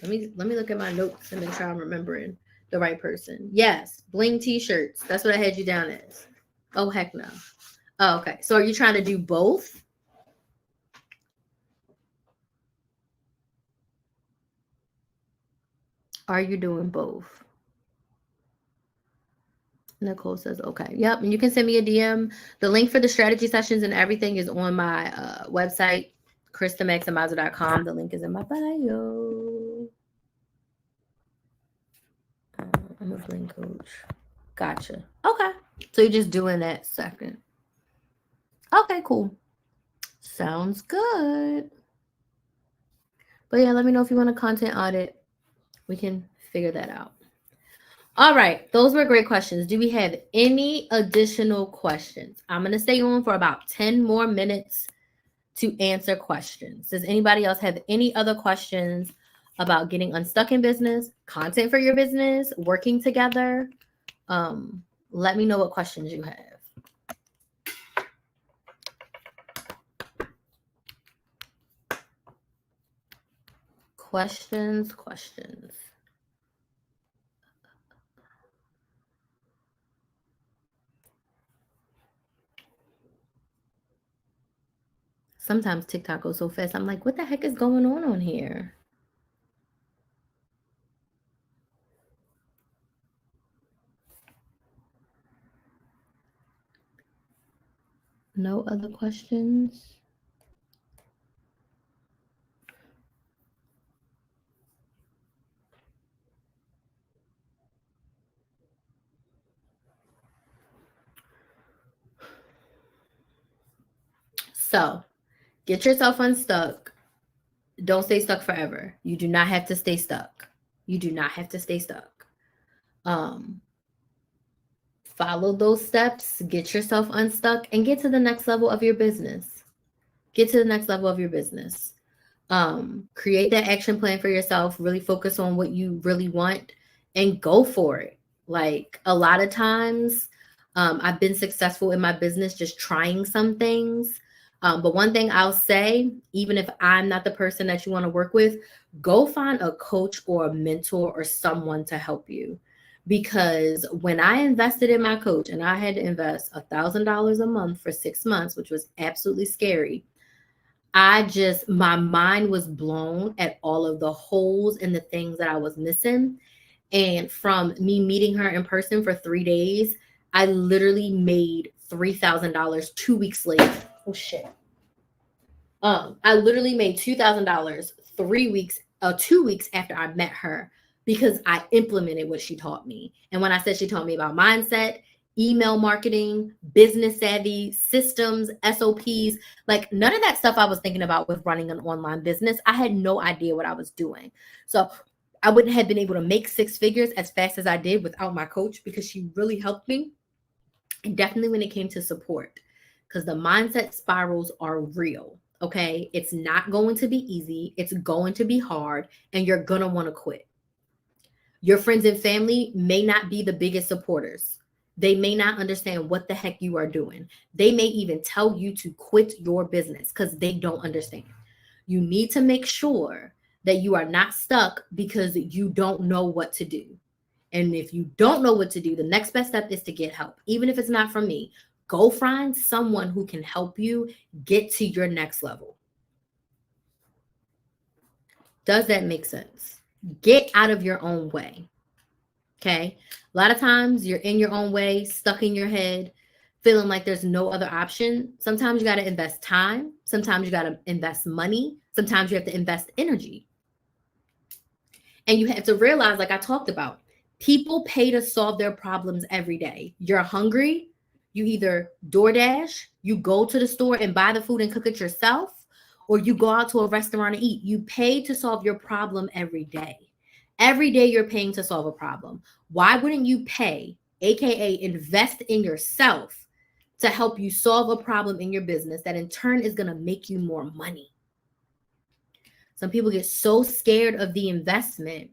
Let me look at my notes and make sure I'm remembering the right person. Yes, bling t-shirts. That's what I had you down as. Oh, heck no. Oh, okay. So are you trying to do both? Are you doing both? Nicole says, okay. Yep. And you can send me a DM. The link for the strategy sessions and everything is on my website, KristaMaximizer.com. The link is in my bio. I'm a bling coach. Gotcha. Okay. So you're just doing that second. Okay, cool. Sounds good. But yeah, let me know if you want a content audit. We can figure that out. All right. Those were great questions. Do we have any additional questions? I'm going to stay on for about 10 more minutes to answer questions. Does anybody else have any other questions about getting unstuck in business, content for your business, working together? Let me know what questions you have. Questions. Sometimes TikTok goes so fast. I'm like, what the heck is going on here? No other questions? So, get yourself unstuck. Don't stay stuck forever. You do not have to stay stuck. You do not have to stay stuck. Follow those steps, get yourself unstuck, and get to the next level of your business. Get to the next level of your business. Create that action plan for yourself. Really focus on what you really want and go for it. Like a lot of times, I've been successful in my business just trying some things. But one thing I'll say, even if I'm not the person that you want to work with, go find a coach or a mentor or someone to help you. Because when I invested in my coach and I had to invest $1,000 a month for 6 months, which was absolutely scary, my mind was blown at all of the holes and the things that I was missing. And from me meeting her in person for 3 days, I literally made $3,000 2 weeks later. Oh shit. I literally made $2,000 3 weeks, 2 weeks after I met her because I implemented what she taught me. And when I said she taught me about mindset, email marketing, business savvy, systems, SOPs, like none of that stuff I was thinking about with running an online business. I had no idea what I was doing. So I wouldn't have been able to make six figures as fast as I did without my coach because she really helped me. And definitely when it came to support, because the mindset spirals are real. Okay. It's not going to be easy. It's going to be hard, and you're going to want to quit. Your friends and family may not be the biggest supporters. They may not understand what the heck you are doing. They may even tell you to quit your business because they don't understand. You need to make sure that you are not stuck because you don't know what to do. And if you don't know what to do, the next best step is to get help. Even if it's not from me, go find someone who can help you get to your next level. Does that make sense? Get out of your own way. Okay. A lot of times you're in your own way, stuck in your head, feeling like there's no other option. Sometimes you got to invest time. Sometimes you got to invest money. Sometimes you have to invest energy. And you have to realize, like I talked about, people pay to solve their problems every day. You're hungry, you either DoorDash, you go to the store and buy the food and cook it yourself, or you go out to a restaurant and eat. You pay to solve your problem every day. Every day you're paying to solve a problem. Why wouldn't you pay, AKA invest in yourself, to help you solve a problem in your business that in turn is going to make you more money? Some people get so scared of the investment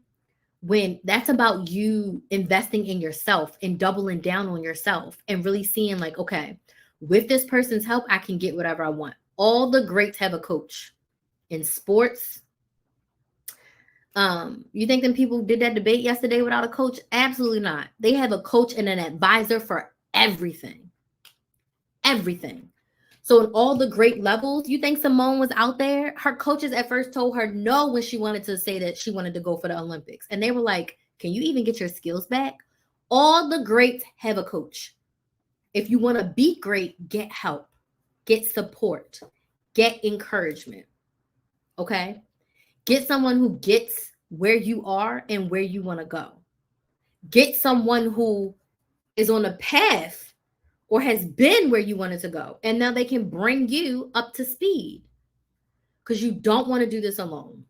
when that's about you investing in yourself and doubling down on yourself and really seeing like, okay, with this person's help, I can get whatever I want. All the greats have a coach. In sports, you think them people did that debate yesterday without a coach? Absolutely not. They have a coach and an advisor for everything. Everything. So in all the great levels, you think Simone was out there? Her coaches at first told her no when she wanted to say that she wanted to go for the Olympics. And they were like, can you even get your skills back? All the greats have a coach. If you want to be great, get help, get support, get encouragement. Okay? Get someone who gets where you are and where you want to go. Get someone who is on a path or has been where you wanted to go. And now they can bring you up to speed because you don't want to do this alone.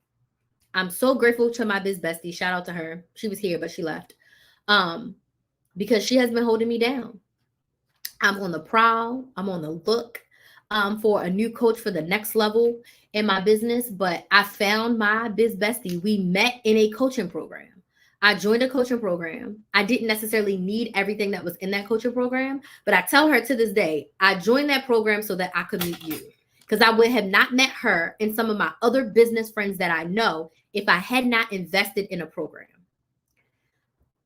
I'm so grateful to my biz bestie. Shout out to her. She was here, but she left because she has been holding me down. I'm on the prowl. I'm on the look for a new coach for the next level in my business. But I found my biz bestie. We met in a coaching program. I joined a coaching program. I didn't necessarily need everything that was in that coaching program, but I tell her to this day, I joined that program so that I could meet you, because I would have not met her and some of my other business friends that I know if I had not invested in a program.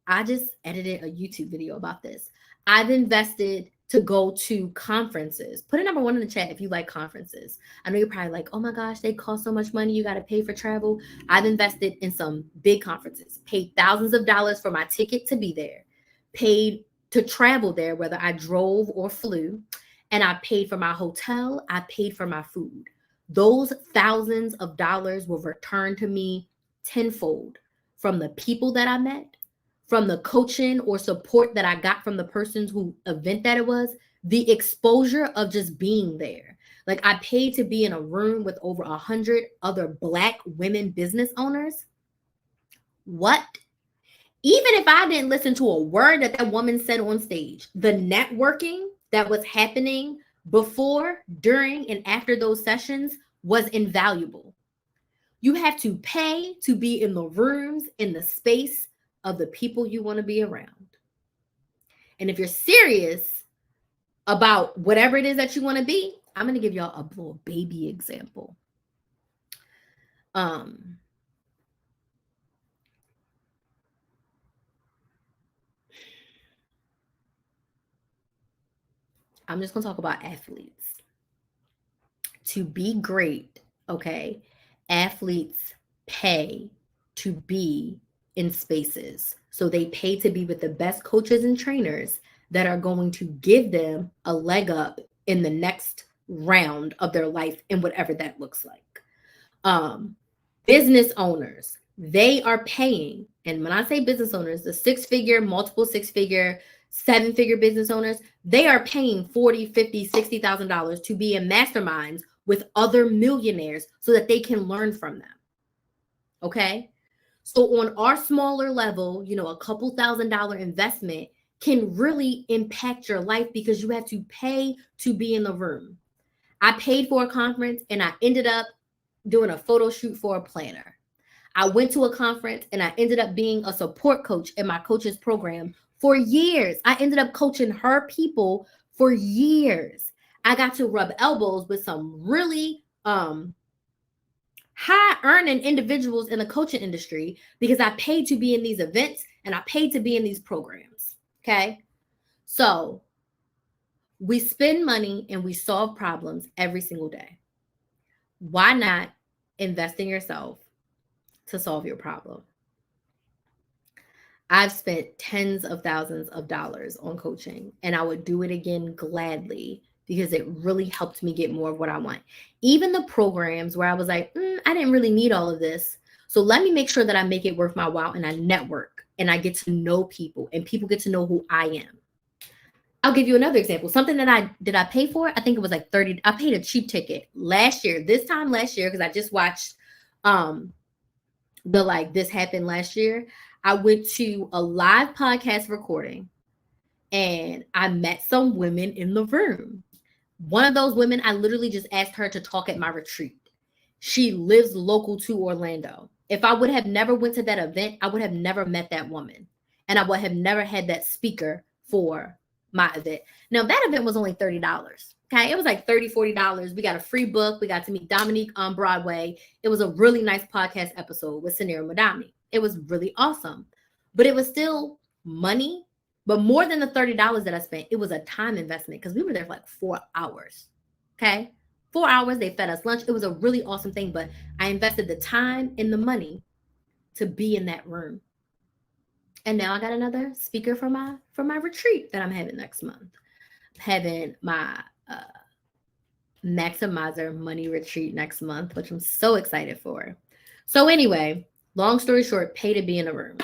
I just edited a YouTube video about this. I've invested to go to conferences. Put a number 1 in the chat if you like conferences. I know you're probably like, oh my gosh, they cost so much money. You got to pay for travel. I've invested in some big conferences, paid thousands of dollars for my ticket to be there, paid to travel there, whether I drove or flew, and I paid for my hotel. I paid for my food. Those thousands of dollars will return to me tenfold from the people that I met, from the coaching or support that I got from the persons who event that it was, the exposure of just being there. Like I paid to be in a room with over 100 other Black women business owners. What? Even if I didn't listen to a word that that woman said on stage, the networking that was happening before, during, and after those sessions was invaluable. You have to pay to be in the rooms, in the space of the people you want to be around. And if you're serious about whatever it is that you want to be, I'm going to give y'all a little baby example. I'm just going to talk about athletes. To be great, Okay. Athletes pay to be in spaces. So they pay to be with the best coaches and trainers that are going to give them a leg up in the next round of their life and whatever that looks like. Um, Business owners, they are paying, and when I say business owners, the six figure, multiple six figure, seven figure business owners, they are paying 40, 50, $60,000 to be in masterminds with other millionaires so that they can learn from them. Okay. So on our smaller level, a couple $1,000 investment can really impact your life because you have to pay to be in the room. I paid for a conference and I ended up doing a photo shoot for a planner. I went to a conference and I ended up being a support coach in my coach's program for years. I ended up coaching her people for years. I got to rub elbows with some really high earning individuals in the coaching industry because I paid to be in these events and I paid to be in these programs. Okay. So we spend money and we solve problems every single day. Why not invest in yourself to solve your problem? I've spent tens of thousands of dollars on coaching and I would do it again gladly because it really helped me get more of what I want. Even the programs where I was like, I didn't really need all of this. So let me make sure that I make it worth my while and I network and I get to know people and people get to know who I am. I'll give you another example. Something that I pay for? I think it was like 30. I paid a cheap ticket last year, this time last year, because I just watched This Happened Last Year. I went to a live podcast recording and I met some women in the room. One of those women, I literally just asked her to talk at my retreat. She lives local to Orlando. If I would have never went to that event, I would have never met that woman. And I would have never had that speaker for my event. Now, that event was only $30. Okay. It was like $30, $40. We got a free book. We got to meet Dominique on Broadway. It was a really nice podcast episode with Sanira Madami. It was really awesome. But it was still money. But more than the $30 that I spent, it was a time investment because we were there for like 4 hours. Okay. 4 hours. They fed us lunch. It was a really awesome thing. But I invested the time and the money to be in that room. And now I got another speaker for my retreat that I'm having next month. I'm having my Maximizer Money Retreat next month, which I'm so excited for. So anyway, long story short, pay to be in a room.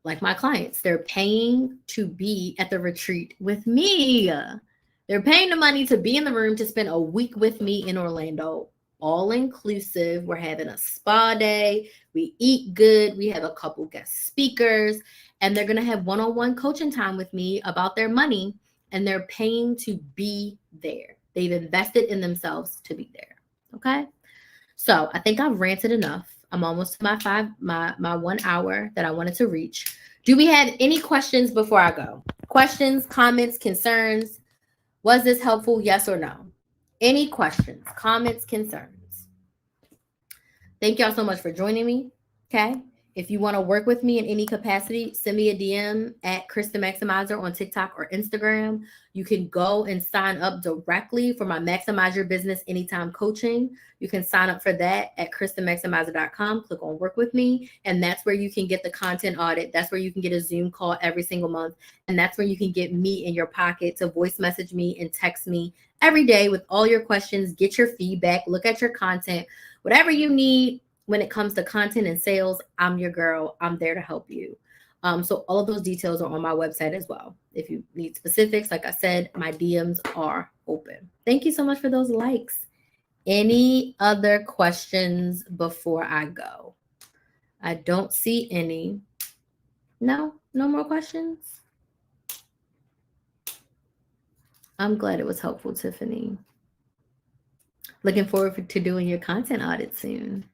Like my clients, they're paying to be at the retreat with me. They're paying the money to be in the room to spend a week with me in Orlando, all inclusive. We're having a spa day. We eat good. We have a couple guest speakers, and they're going to have one-on-one coaching time with me about their money, and they're paying to be there. They've invested in themselves to be there. Okay. So I think I've ranted enough. I'm almost to my 1 hour that I wanted to reach. Do we have any questions before I go? Questions, comments, concerns? Was this helpful? Yes or no? Any questions, comments, concerns? Thank y'all so much for joining me. Okay. If you want to work with me in any capacity, send me a DM at Krista Maximizer on TikTok or Instagram. You can go and sign up directly for my Maximize Your Business Anytime coaching. You can sign up for that at KristaMaximizer.com. Click on Work With Me, and that's where you can get the content audit. That's where you can get a Zoom call every single month, and that's where you can get me in your pocket to voice message me and text me every day with all your questions, get your feedback, look at your content, whatever you need. When it comes to content and sales, I'm your girl. I'm there to help you. So all of those details are on my website as well. If you need specifics, like I said, my DMs are open. Thank you so much for those likes. Any other questions before I go? I don't see any. No more questions. I'm glad it was helpful, Tiffany. Looking forward to doing your content audit soon.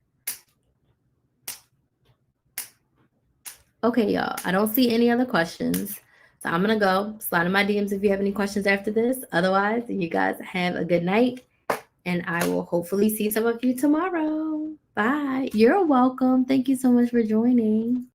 Okay, y'all, I don't see any other questions. So I'm going to go. Slide in my DMs if you have any questions after this. Otherwise, you guys have a good night. And I will hopefully see some of you tomorrow. Bye. You're welcome. Thank you so much for joining.